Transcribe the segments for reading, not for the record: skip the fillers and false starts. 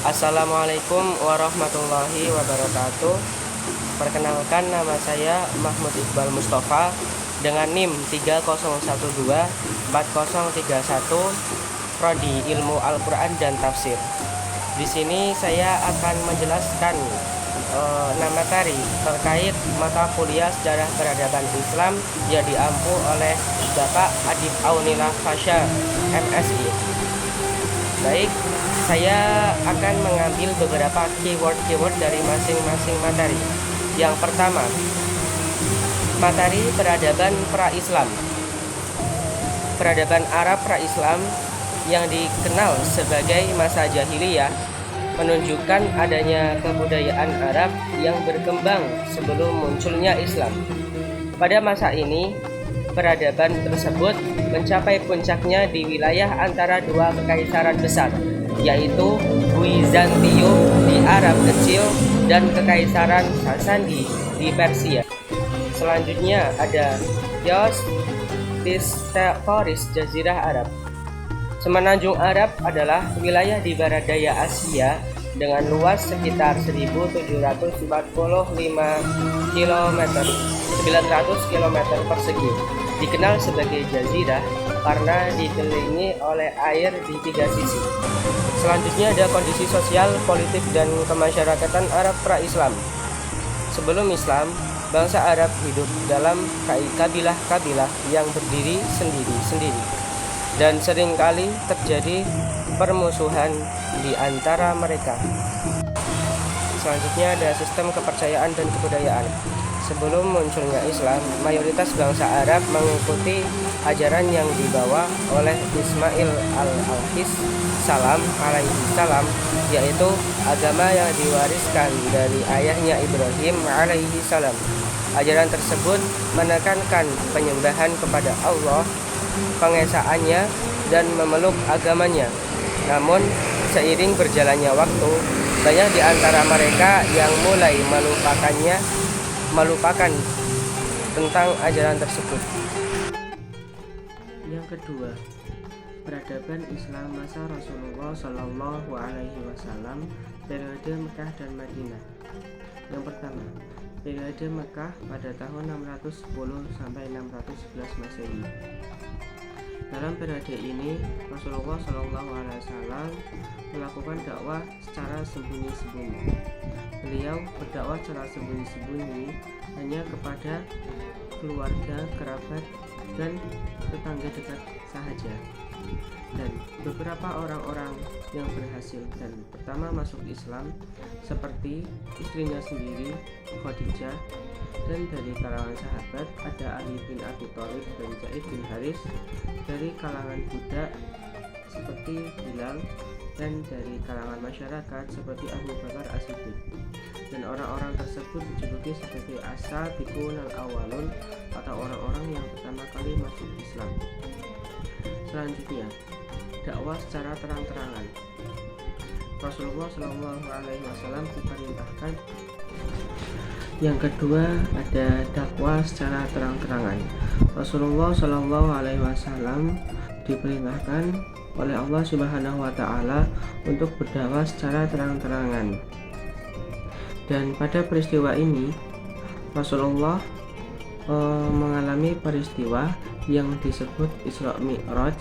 Assalamualaikum warahmatullahi wabarakatuh. Perkenalkan, nama saya Mahmud Iqbal Mustafa dengan NIM 30124031, Prodi Ilmu Al-Quran dan Tafsir. Di sini saya akan menjelaskan materi terkait mata kuliah Sejarah Peradaban Islam yang diampu oleh Bapak Adib Aunillah Fasya, MSI. Baik, saya akan mengambil beberapa keyword dari masing-masing materi. Yang pertama, materi peradaban pra-Islam. Peradaban Arab pra-Islam yang dikenal sebagai masa jahiliyah menunjukkan adanya kebudayaan Arab yang berkembang sebelum munculnya Islam. Pada masa ini, peradaban tersebut mencapai puncaknya di wilayah antara dua kekaisaran besar, yaitu Bizantium di Arab Kecil dan Kekaisaran Sasani di Persia. Selanjutnya ada Yos Tistoris, Jazirah Arab. Semenanjung Arab adalah wilayah di barat daya Asia dengan luas sekitar 1745 km, 900 km persegi. Dikenal sebagai jazirah karena dikelilingi oleh air di tiga sisi. Selanjutnya ada kondisi sosial, politik, dan kemasyarakatan Arab pra-Islam. Sebelum Islam, bangsa Arab hidup dalam kabilah-kabilah yang berdiri sendiri-sendiri, dan seringkali terjadi permusuhan di antara mereka. Selanjutnya ada sistem kepercayaan dan kebudayaan. Sebelum munculnya Islam, mayoritas bangsa Arab mengikuti ajaran yang dibawa oleh Ismail al-Alkis alaihi salam, yaitu agama yang diwariskan dari ayahnya Ibrahim alaihi salam. Ajaran tersebut menekankan penyembahan kepada Allah, pengesaannya, dan memeluk agamanya. Namun, seiring berjalannya waktu, banyak di antara mereka yang mulai melupakan tentang ajaran tersebut. Yang kedua, peradaban Islam masa Rasulullah Shallallahu Alaihi Wasallam, periode Mekah dan Madinah. Yang pertama, periode Mekah pada tahun 610 sampai 611 Masehi. Dalam periode ini, Rasulullah Shallallahu Alaihi Wasallam melakukan dakwah secara sembunyi-sembunyi. Beliau berdakwah secara sembunyi-sembunyi hanya kepada keluarga, kerabat, dan tetangga dekat sahaja. Dan beberapa orang-orang yang berhasil dan pertama masuk Islam seperti istrinya sendiri, Khadijah, dan dari kalangan sahabat ada Ali bin Abi Thalib dan Zaid bin Haris, dari kalangan budak seperti Bilal, dan dari kalangan masyarakat seperti Abu Bakar As-Siddiq. Dan orang-orang tersebut dijuluki sebagai as-sabiqun al-awwalun, atau orang-orang yang pertama kali masuk Islam. Selanjutnya, dakwah secara terang-terangan. Rasulullah Shallallahu Alaihi Wasallam diperintahkan. Yang kedua ada dakwah secara terang-terangan. Rasulullah Shallallahu Alaihi Wasallam diperintahkan oleh Allah Subhanahu Wa Taala untuk berdakwah secara terang-terangan. Dan pada peristiwa ini Rasulullah mengalami peristiwa yang disebut Isra Mi'raj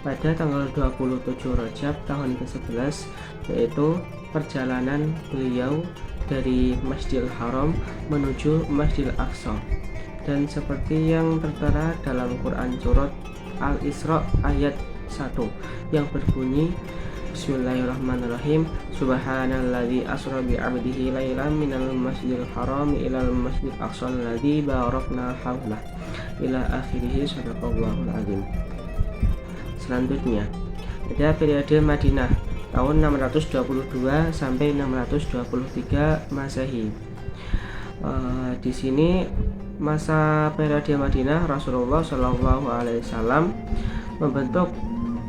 pada tanggal 27 Rajab tahun ke-11, yaitu perjalanan beliau dari Masjidil Haram menuju Masjidil Aqsa. Dan seperti yang tertera dalam Quran surat Al-Isra ayat 1 yang berbunyi, Bismillahirrahmanirrahim, Subhanalladzi asra bi 'abdihi lailan minal masjidil haram ilal masjidil aqsal ladzi barakna haulah, ila akhirih, sadaqallahul azim. Selanjutnya ada periode Madinah tahun 622 sampai 623 Masehi. Di sini masa periode Madinah, Rasulullah Shallallahu Alaihi Wasallam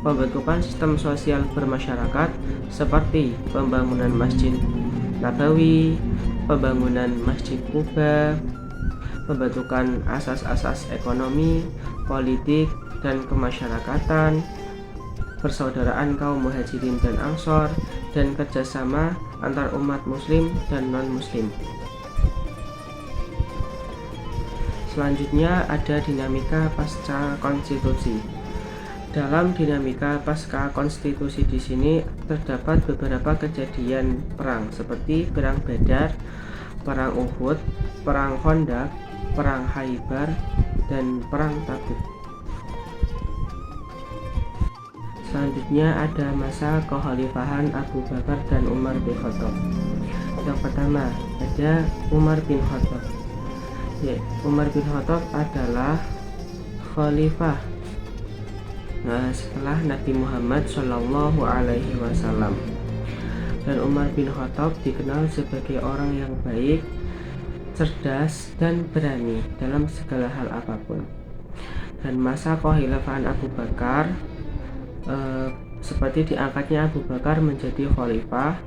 pembentukan sistem sosial bermasyarakat seperti pembangunan Masjid Nabawi, pembangunan Masjid Kuba, pembentukan asas-asas ekonomi, politik, dan kemasyarakatan, persaudaraan kaum muhajirin dan ansor, dan kerjasama antar umat muslim dan non-muslim. Selanjutnya ada dinamika pasca konstitusi. Dalam dinamika pasca konstitusi di sini terdapat beberapa kejadian perang seperti perang Badar, perang Uhud, perang Khandaq, perang Khaybar, dan perang Tabuk. Selanjutnya ada masa kekhalifahan Abu Bakar dan Umar bin Khattab. Yang pertama ada Umar bin Khattab. Umar bin Khattab adalah khalifah setelah Nabi Muhammad Shallallahu Alaihi Wasallam. Dan Umar bin Khattab dikenal sebagai orang yang baik, cerdas, dan berani dalam segala hal apapun. Dan masa kekhalifahan Abu Bakar seperti diangkatnya Abu Bakar menjadi khalifah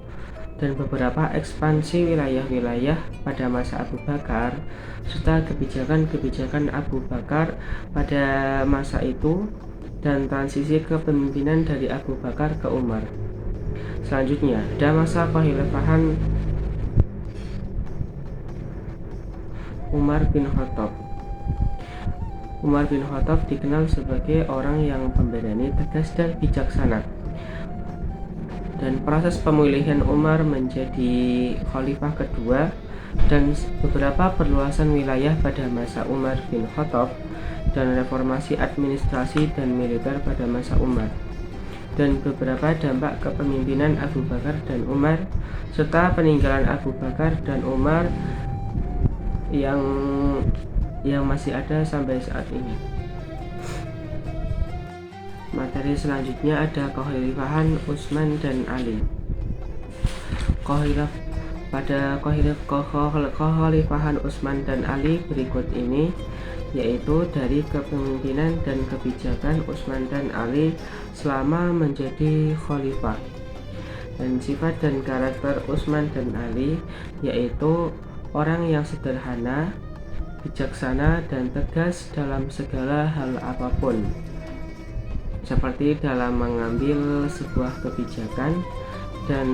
dan beberapa ekspansi wilayah-wilayah pada masa Abu Bakar serta kebijakan-kebijakan Abu Bakar pada masa itu dan transisi kepemimpinan dari Abu Bakar ke Umar. Selanjutnya ada masa kekhalifahan Umar bin Khattab. Umar bin Khattab dikenal sebagai orang yang pemberani, tegas, dan bijaksana. Dan proses pemilihan Umar menjadi khalifah kedua dan beberapa perluasan wilayah pada masa Umar bin Khattab dan reformasi administrasi dan militer pada masa Umar dan beberapa dampak kepemimpinan Abu Bakar dan Umar serta peninggalan Abu Bakar dan Umar yang masih ada sampai saat ini. Materi selanjutnya ada kekhalifahan Utsman dan Ali. Pada kekhalifahan Utsman dan Ali berikut ini, yaitu dari kepemimpinan dan kebijakan Utsman dan Ali selama menjadi khalifah. Dan sifat dan karakter Utsman dan Ali yaitu orang yang sederhana, bijaksana, dan tegas dalam segala hal apapun, seperti dalam mengambil sebuah kebijakan, dan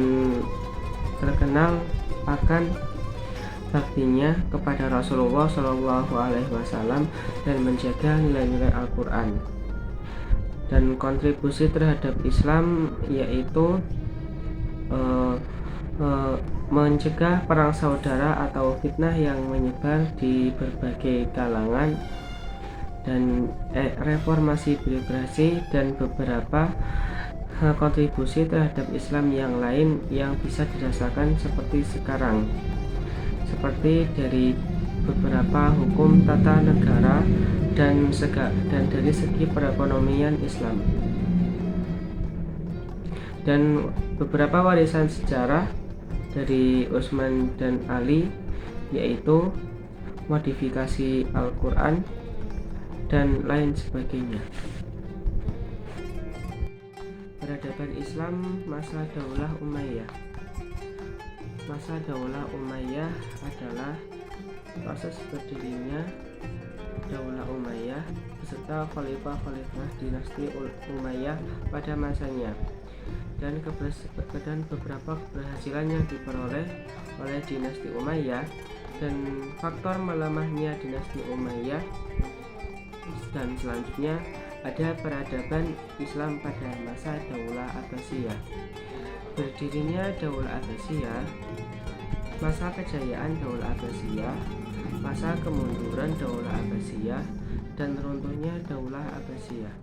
terkenal akan baktinya kepada Rasulullah Shallallahu Alaihi Wasallam dan menjaga nilai-nilai Al-Quran. Dan kontribusi terhadap Islam yaitu mencegah perang saudara atau fitnah yang menyebar di berbagai kalangan, dan reformasi birokrasi, dan beberapa kontribusi terhadap Islam yang lain yang bisa dirasakan seperti sekarang, seperti dari beberapa hukum tata negara dan dari segi perekonomian Islam. Dan beberapa warisan sejarah dari Utsman dan Ali yaitu modifikasi Al-Quran dan lain sebagainya. Peradaban Islam masa Daulah Umayyah. Masa Daulah Umayyah adalah proses berdirinya Daulah Umayyah beserta khalifah-khalifah dinasti Umayyah pada masanya, dan beberapa keberhasilan yang diperoleh oleh dinasti Umayyah dan faktor melemahnya dinasti Umayyah. Dan selanjutnya ada peradaban Islam pada masa Daulah Abbasiyah. Berdirinya Daulah Abbasiyah, masa kejayaan Daulah Abbasiyah, masa kemunduran Daulah Abbasiyah, dan runtuhnya Daulah Abbasiyah.